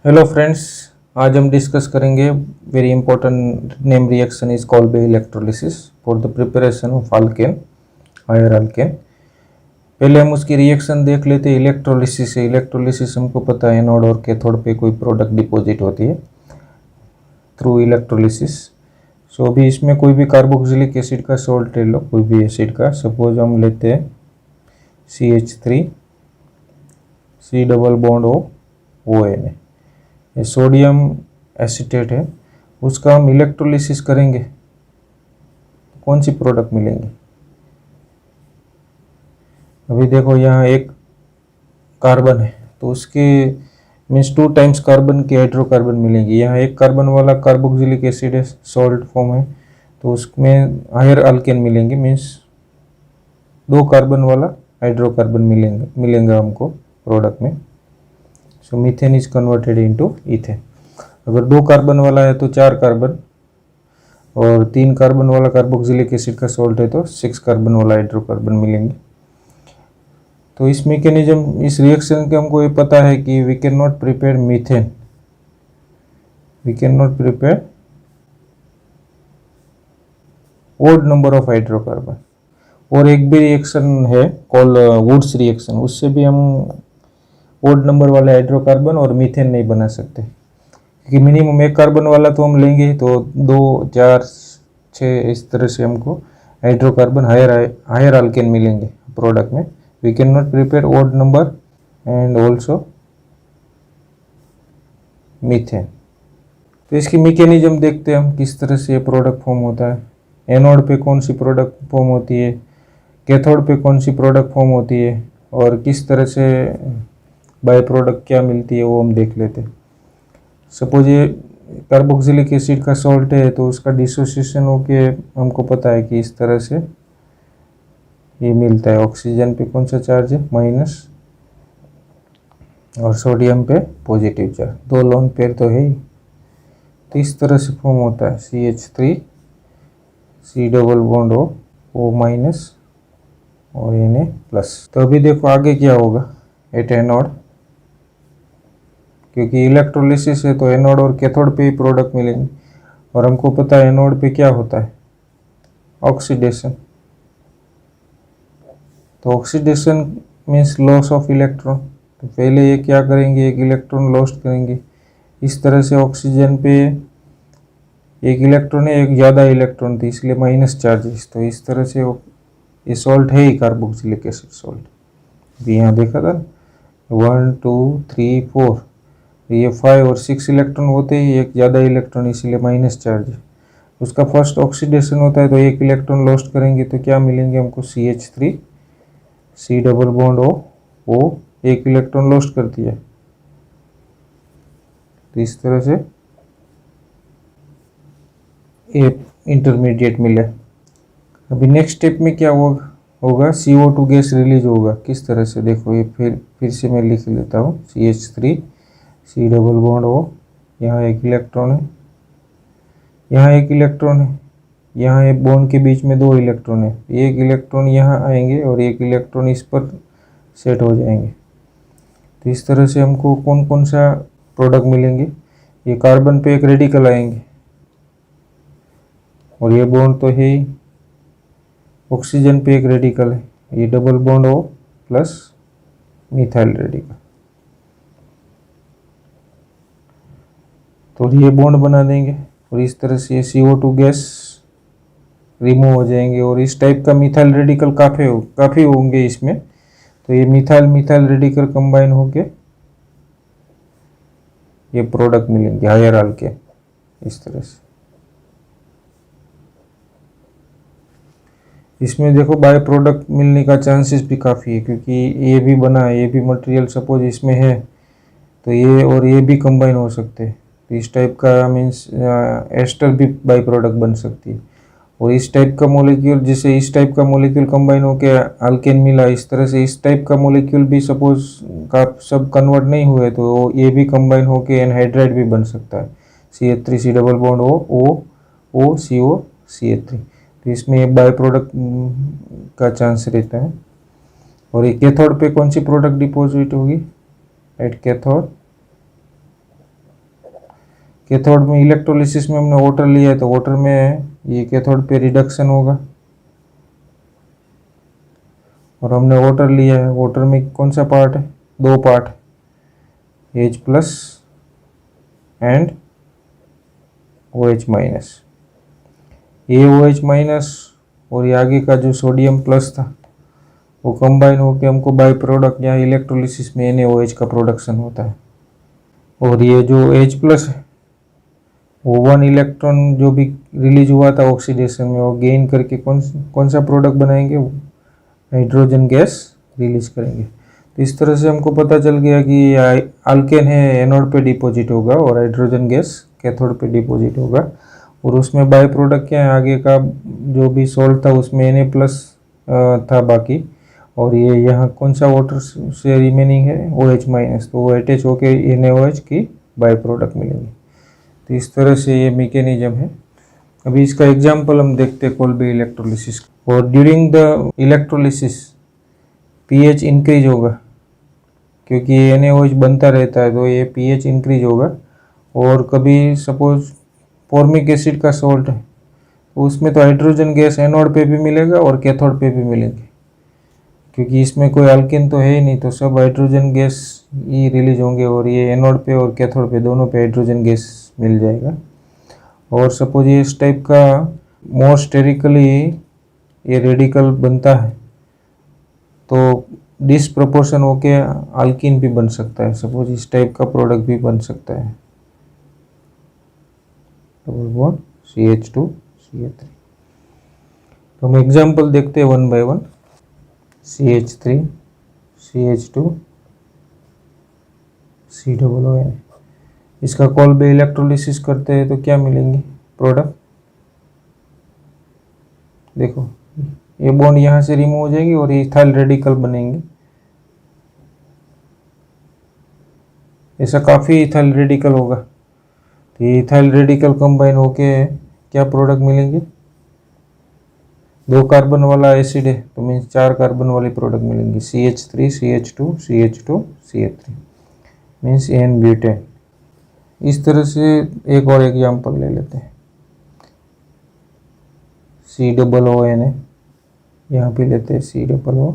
Hello friends, आज हम discuss करेंगे very important name reaction is called by electrolysis for the preparation of alkane, higher alkane. पहले हम उसकी रिएक्शन देख लेते हैं। इलेक्ट्रोलिसिस है, इलेक्ट्रोलिसिस हमको पता है एनोड और कैथोड पे कोई प्रोडक्ट डिपॉजिट होती है थ्रू इलेक्ट्रोलिसिस। सो अभी इसमें कोई भी कार्बोक्सिलिक एसिड का सॉल्ट ले लो, कोई भी एसिड का। सपोज हम लेते हैं CH3 C double bond ON, ये सोडियम एसीटेट है। उसका हम इलेक्ट्रोलिसिस करेंगे तो कौन सी प्रोडक्ट मिलेंगी? अभी देखो यहाँ एक कार्बन है तो उसके मीन्स 2 टाइम्स कार्बन के हाइड्रोकार्बन मिलेंगे। यहाँ एक कार्बन वाला कार्बोक्सिलिक एसिड है, सॉल्ट फॉर्म है, तो उसमें हायर अल्केन मिलेंगे, मीन्स 2 कार्बन वाला हाइड्रोकार्बन मिलेंगे हमको प्रोडक्ट में। So methane is converted into ethane. अगर 2 कार्बन वाला है तो 4 कार्बन, और 3 कार्बन वाला कार्बोक्सिलिक एसिड का सॉल्ट है तो 6 कार्बन वाला हाइड्रोकार्बन मिलेंगे। तो इस मैकेनिज्म, इस रिएक्शन के हमको ये पता है कि we can not prepare methane, we can not prepare odd number of hydrocarbon. और एक भी रिएक्शन है कॉल वुड्स रिएक्शन, उससे भी हम ओड नंबर वाले हाइड्रोकार्बन और मीथेन नहीं बना सकते, क्योंकि मिनिमम 1 कार्बन वाला तो हम लेंगे, तो 2 4 6 इस तरह से हमको हाइड्रोकार्बन हायर अल्केन मिलेंगे प्रोडक्ट में। We can not prepare odd number and also methane. तो इसकी मैकेनिज्म देखते हैं हम, किस तरह से ये प्रोडक्ट फॉर्म होता है। एनोड पे कौन सी प्रोडक्ट फॉर्म होती है, कैथोड पे कौन सी प्रोडक्ट फॉर्म होती है, और किस तरह से बाय प्रोडक्ट क्या मिलती है वो हम देख लेते हैं। सपोज ये कार्बोक्सिलिक एसिड का सॉल्ट है तो उसका डिसोसिएशन होके हमको पता है कि इस तरह से ये मिलता है। ऑक्सीजन पे कौन सा चार्ज है, माइनस, और सोडियम पे पॉजिटिव चार्ज, 2 लोन पेयर तो है ही। तो इस तरह से फॉर्म होता है CH3 C double bond O minus और Na प्लस। तो अभी देखो आगे क्या होगा एट एनोड, क्योंकि इलेक्ट्रोलिसिस है तो एनोड और कैथोड पे ही प्रोडक्ट मिलेंगे, और हमको पता है एनोड पे क्या होता है, ऑक्सीडेशन। तो oxidation means loss of electron. तो पहले ये क्या करेंगे, एक इलेक्ट्रॉन लॉस्ट करेंगे। इस तरह से ऑक्सीजन पे एक इलेक्ट्रॉन है, एक ज़्यादा इलेक्ट्रॉन थी, इसलिए माइनस चार्जेस। तो इस तरह से ये सॉल्ट है ही कार्बोक्सिलिक एसिड सॉल्ट। अभी यहाँ देखा था 1 2 3 4, ये 5 और 6 इलेक्ट्रॉन होते ही एक ज़्यादा इलेक्ट्रॉन, इसीलिए माइनस चार्ज है। उसका फर्स्ट ऑक्सीडेशन होता है तो एक इलेक्ट्रॉन लॉस्ट करेंगे तो क्या मिलेंगे हमको, CH3 C double bond O एक इलेक्ट्रॉन लॉस्ट कर दिया। तो इस तरह से एक इंटरमीडिएट मिले। अभी नेक्स्ट स्टेप में क्या होगा, CO2 गैस रिलीज होगा। किस तरह से देखो, ये फिर से मैं लिख लेता हूँ, CH3 C double bond O, यहाँ एक इलेक्ट्रॉन है, यहाँ एक इलेक्ट्रॉन है, यहाँ एक बॉन्ड के बीच में 2 इलेक्ट्रॉन है। एक इलेक्ट्रॉन यहाँ आएंगे और एक इलेक्ट्रॉन इस पर सेट हो जाएंगे। तो इस तरह से हमको कौन कौन सा प्रोडक्ट मिलेंगे, ये कार्बन पे एक रेडिकल आएंगे, और ये बॉन्ड तो है ही, ऑक्सीजन पे एक रेडिकल है, ये double bond O plus methyl radical. तो ये बॉन्ड बना देंगे और इस तरह से ये CO2 गैस रिमूव हो जाएंगे। और इस टाइप का मिथाइल रेडिकल काफ़ी होंगे इसमें। तो ये मिथाइल रेडिकल कंबाइन होके ये प्रोडक्ट मिलेंगे हायर अल्केन, इस तरह से। इसमें देखो बाय प्रोडक्ट मिलने का चांसेस भी काफ़ी है, क्योंकि ये भी बना है, ये भी मटेरियल सपोज इसमें है, तो ये और ये भी कंबाइन हो सकते हैं। तो इस टाइप का मीन्स एस्टर भी बाई प्रोडक्ट बन सकती है। और इस टाइप का मॉलिक्यूल, जैसे इस टाइप का मॉलिक्यूल कंबाइन होके अल्केन मिला, इस तरह से इस टाइप का मॉलिक्यूल भी सपोज का सब कन्वर्ट नहीं हुए तो ये भी कंबाइन होके एनहाइड्राइड भी बन सकता है, CH3 C double bond O CO CH3। तो इसमें एक बाई प्रोडक्ट का चांस रहता है। और ये कैथोड पे कौन सी प्रोडक्ट डिपॉजिट होगी, एट कैथोड कैथोड में इलेक्ट्रोलिसिस में हमने वाटर लिया है तो वाटर में ये कैथोड पे रिडक्शन होगा, और हमने वाटर लिया है, वाटर में कौन सा पार्ट है, दो part, H plus and OH minus. ये OH माइनस और ये आगे का जो सोडियम प्लस था वो कंबाइन होकर हमको बाय प्रोडक्ट यहाँ इलेक्ट्रोलिसिस में NaOH का प्रोडक्शन होता है। और ये जो H प्लस है वो 1 इलेक्ट्रॉन जो भी रिलीज हुआ था ऑक्सीडेशन में वो गेन करके कौन सा प्रोडक्ट बनाएंगे, हाइड्रोजन गैस रिलीज करेंगे। तो इस तरह से हमको पता चल गया कि अल्केन है एनोड पे डिपॉजिट होगा और हाइड्रोजन गैस कैथोड पे डिपॉजिट होगा, और उसमें बाय प्रोडक्ट क्या है, आगे का जो भी सॉल्ट था उसमें Na प्लस था बाकी, और ये यहाँ कौन सा वाटर से रिमेनिंग है, OH माइनस, तो वो अटैच होके NaOH की बाय प्रोडक्ट मिलेंगे। तो इस तरह से ये मैकेनिज्म है। अभी इसका एग्जाम्पल हम देखते हैं कोल्बे इलेक्ट्रोलिसिस। और during the electrolysis pH increase होगा, क्योंकि NaOH बनता रहता है तो ये pH इंक्रीज होगा। और कभी सपोज फॉर्मिक एसिड का सॉल्ट है तो उसमें तो हाइड्रोजन गैस एनोड पे भी मिलेगा और कैथोड पे भी मिलेंगे, क्योंकि इसमें कोई अल्केन तो है ही नहीं, तो सब हाइड्रोजन गैस ही रिलीज होंगे, और ये एनोड पे और कैथोड पे दोनों पे हाइड्रोजन गैस मिल जाएगा। और सपोज ये इस टाइप का मोर स्टेरिकली ये रेडिकल बनता है तो डिसप्रपोर्शन होके अल्कीन भी बन सकता है, सपोज इस टाइप का प्रोडक्ट भी बन सकता है, डबल बॉन्ड CH2 CH3। तो हम एग्जाम्पल देखते हैं 1 बाय 1। CH3 CH2 COOH, इसका कोल्बे इलेक्ट्रोलिसिस करते हैं तो क्या मिलेंगे प्रोडक्ट, देखो ये बॉन्ड यहाँ से रिमूव हो जाएगी और इथाइल रेडिकल बनेंगे। ऐसा काफ़ी इथाइल रेडिकल होगा, तो ये इथाइल रेडिकल कंबाइन होके क्या प्रोडक्ट मिलेंगे, 2 कार्बन वाला एसिड है तो मीन्स 4 कार्बन वाली प्रोडक्ट मिलेंगी, CH3 CH2 CH2 CH3 means N butane. इस तरह से एक और एग्जाम्पल ले लेते हैं, COON है, यहाँ पे लेते हैं COO।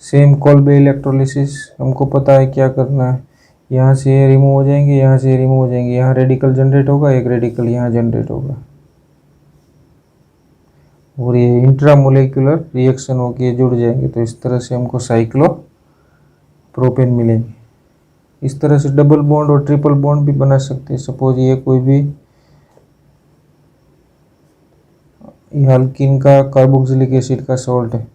सेम कोल्बे इलेक्ट्रोलिसिस, हमको पता है क्या करना है, यहाँ से ये रिमूव हो जाएंगे, यहाँ से रिमूव हो जाएंगे, यहाँ रेडिकल जनरेट होगा, एक रेडिकल यहाँ जनरेट होगा, और ये इंट्रामोलिकुलर रिएक्शन होकर ये जुड़ जाएंगे, तो इस तरह से हमको साइक्लोप्रोपेन मिलेंगे। इस तरह से डबल बॉन्ड और ट्रिपल बॉन्ड भी बना सकते हैं। सपोज ये कोई भी ये अल्कीन का कार्बोक्सिलिक एसिड का सॉल्ट है,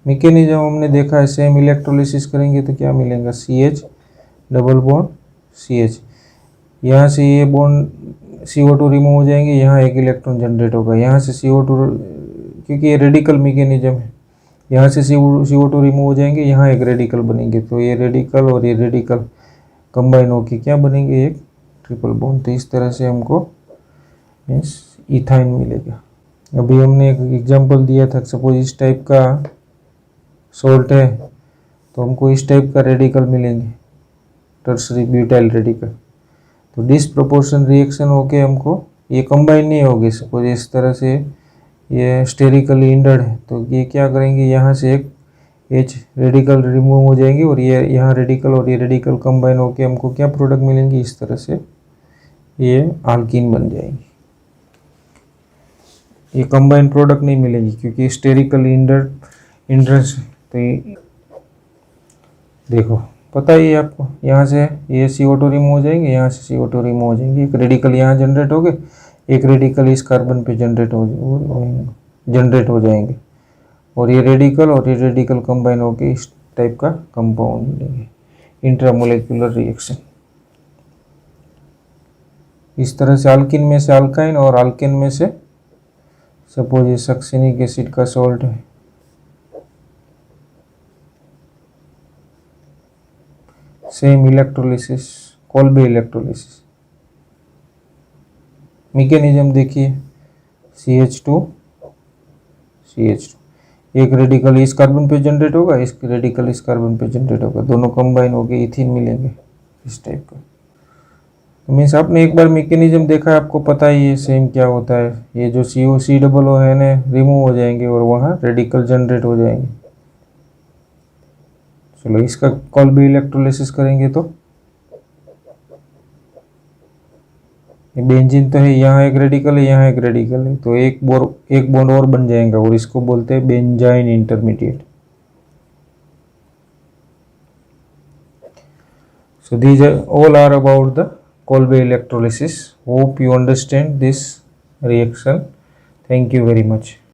मैकेनिज्म हमने देखा है, सेम इलेक्ट्रोलिसिस करेंगे तो क्या मिलेगा, CH डबल बॉन्ड CH, यहाँ से ये बॉन्ड CO2 रिमूव हो जाएंगे, यहाँ एक इलेक्ट्रॉन जनरेट होगा, यहाँ से CO2 क्योंकि ये रेडिकल मैकेनिज्म है, यहाँ से CO2 रिमूव हो जाएंगे, यहाँ एक रेडिकल बनेंगे, तो ये रेडिकल और ये रेडिकल कंबाइन होकर क्या बनेंगे, एक ट्रिपल बॉन्ड। तो इस तरह से हमको मीन्स इथाइन मिलेगा। अभी हमने एक एग्जांपल दिया था, सपोज इस टाइप का सॉल्ट है तो हमको इस टाइप का रेडिकल मिलेंगे, टर्सरी ब्यूटाइल रेडिकल। तो डिसप्रोपोर्शन रिएक्शन होके हमको ये कंबाइन नहीं होगी, सपोज इस तरह से ये स्टेरिकली इंडर्ड है तो ये क्या करेंगे, यहाँ से एक H रेडिकल रिमूव हो जाएंगे और ये यहाँ रेडिकल और ये रेडिकल कंबाइन होके हमको क्या प्रोडक्ट मिलेंगे, इस तरह से ये अल्कीन बन जाएंगी। ये कंबाइन प्रोडक्ट नहीं मिलेगी क्योंकि स्टेरिकली इंडर्स। तो ये देखो पता ही है आपको, यहाँ से ये CO2 रिमूव हो जाएंगे, यहाँ से CO2 रिमूव हो जाएंगे, एक रेडिकल यहाँ जनरेट हो गए, एक रेडिकल इस कार्बन पे जनरेट हो जाएंगे, और ये रेडिकल कंबाइन होके इस टाइप का कंपाउंड मिलेंगे, इंट्रामोलिकुलर रिएक्शन। इस तरह से अल्किन में से अल्काइन और अल्केन में से सपोज ये सक्सिनिक एसिड का सॉल्ट है, same electrolysis Kolbe electrolysis. Mechanism देखिए, CH2 एक रेडिकल इस कार्बन पे जनरेट होगा, इस रेडिकल इस कार्बन पे जनरेट होगा, दोनों कंबाइन होके इथीन मिलेंगे इस टाइप का। तो मीन्स आपने एक बार मैकेनिज्म देखा है, आपको पता ही है सेम क्या होता है। ये जो COCOO है ना, रिमूव हो जाएंगे और वहाँ रेडिकल जनरेट हो जाएंगे। चलो इसका कॉल्बी इलेक्ट्रोलिसिस करेंगे तो ये बेंजीन तो है, यहाँ एक रेडिकल है, यहाँ एक रेडिकल है, तो एक बॉन्ड और बन जाएगा और इसको बोलते हैं benzene intermediate. So these are all are about the Kolbe electrolysis. Hope you understand this reaction. Thank you very much.